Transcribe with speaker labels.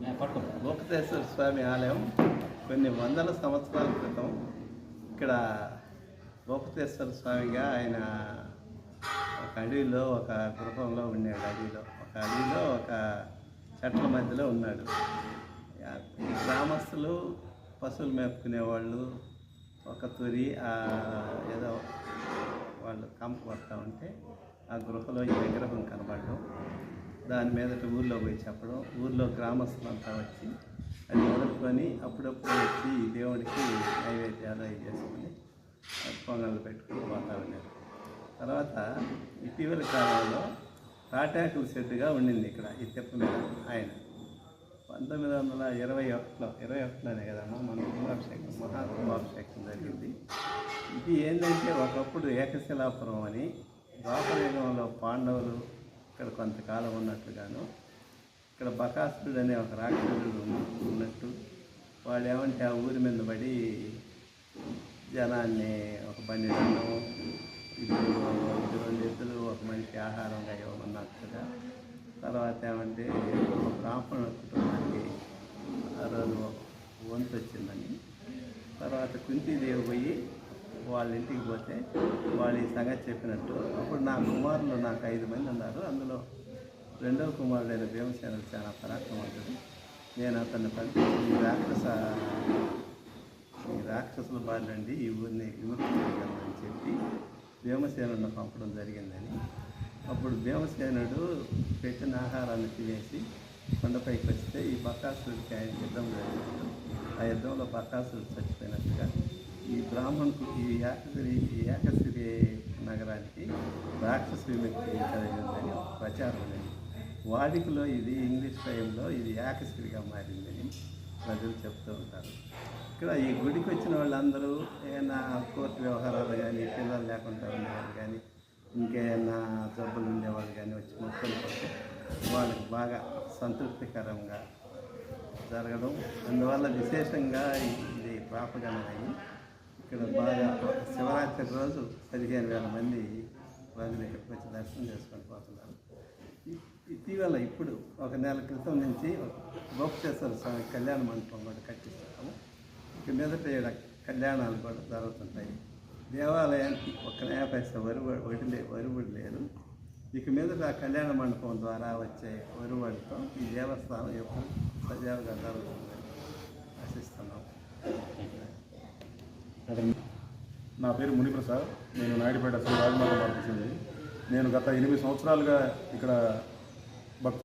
Speaker 1: గోపతేశ్వర స్వామి ఆలయం కొన్ని వందల సంవత్సరాల క్రితం ఇక్కడ గోపతేశ్వర స్వామిగా ఆయన ఒక అడవిలో ఒక గృహంలో ఉన్నాడు. అడవిలో ఒక చెట్ల మధ్యలో ఉన్నాడు. ఈ గ్రామస్తులు పశువులు మేపుకునేవాళ్ళు ఒక తొరి ఏదో వాళ్ళు కంపు వస్తూ ఉంటే ఆ గృహలో ఈ విగ్రహం కనబడడం, దాని మీదట ఊళ్ళో పోయి చెప్పడం, ఊళ్ళో గ్రామస్తులంతా వచ్చి అది మొదలుకొని అప్పుడప్పుడు వచ్చి దేవుడికి నైవేద్యాలు అవి చేసుకొని పొంగళ్ళు పెట్టుకుని పోతా ఉన్నారు. తర్వాత ఇటీవల కాలంలో తాటాకుల షెడ్డుగా ఉండింది ఇక్కడ ఈ తెప్ప మీద. ఆయన 1921లోనే కదమ్మా మన కుంభాభిషేకం జరిగింది. ఇది ఏంటంటే ఒకప్పుడు ఏకశిలాపురం అని, ద్వాపరయుగంలో పాండవులు ఇక్కడ కొంతకాలం ఉన్నట్లుగాను, ఇక్కడ బకాసురుడు అనే ఒక రాక్షసుడు ఉన్నట్టు, వాడు ఏమంటే ఆ ఊరి మీద పడి జనాన్ని ఒక బండి ఇద్దరు 2 ఎద్దులు ఒక మనిషి ఆహారంగా ఇవ్వమన్నట్టుగా. తర్వాత ఏమంటే ఒక బ్రాహ్మణ కుటుంబానికి ఆ రోజు వంతు వచ్చిందని, తర్వాత కుంతీదేవి పోయి వాళ్ళ ఇంటికి పోతే వాళ్ళు ఈ సంగతి చెప్పినట్టు, అప్పుడు నా కుమారులు నాకు 5 మంది ఉన్నారు, అందులో 2వ కుమారుడైన భీమసేనుడు చాలా పరాక్రమంతుడు, నేను అతన్ని పంపించి ఈ రాక్షసుల బారినండి ఈ ఊరిని విముక్తి చేయగలమని చెప్పి భీమసేనుడిని పంపడం జరిగిందని. అప్పుడు భీమసేనుడు పెట్టిన ఆహారాన్ని తినేసి కొండపైకి వస్తే ఈ బకాసురుడికి ఆయన యుద్ధం జరిగినట్టు, ఆ యుద్ధంలో బకాసురుడు చచ్చిపోయినట్టుగా ఈ బ్రాహ్మణుకు ఈ ఏకసిరి నగరానికి రాక్షస విముక్తి కలిగిందని ప్రచారం అనేది. వాడికలో ఇది ఇంగ్లీష్ టైంలో ఇది ఏకసిరిగా మారిందని ప్రజలు చెప్తూ ఉంటారు. ఇక్కడ ఈ గుడికి వచ్చిన వాళ్ళందరూ ఏమైనా కోర్టు వ్యవహారాలు కానీ, పిల్లలు లేకుండా ఉండేవాళ్ళు కానీ, ఇంకేమైనా జబ్బులు ఉండేవాళ్ళు కానీ వచ్చి మొక్కలు పడితే వాళ్ళకి బాగా సంతృప్తికరంగా జరగడం, అందువల్ల విశేషంగా ఇది ప్రాపగణమయ్యి ఇక్కడ బాగా శివరాత్రి రోజు 15,000 మంది ప్రజలు ఇక్కడికి వచ్చి దర్శనం చేసుకొని పోతున్నారు. ఇటీవల ఇప్పుడు ఒక నెల క్రితం నుంచి గోపతేశ్వర స్వామి కళ్యాణ మండపం కూడా కట్టిస్తున్నాము. ఇక మీదట కళ్యాణాలు కూడా జరుగుతుంటాయి. దేవాలయానికి 1 నయా పైసా వరుబడి లేదు. ఇక మీదట ఆ కళ్యాణ మండపం ద్వారా వచ్చే వరుబడితో ఈ దేవస్థానం ఎప్పుడు సజావుగా జరుగుతుందని ఆశిస్తున్నాం.
Speaker 2: నా పేరు మునిప్రసాద్. నేను నాయుడుపేట శ్రీ రాజమాత మార్గదర్శిని. నేను గత 8 సంవత్సరాలుగా ఇక్కడ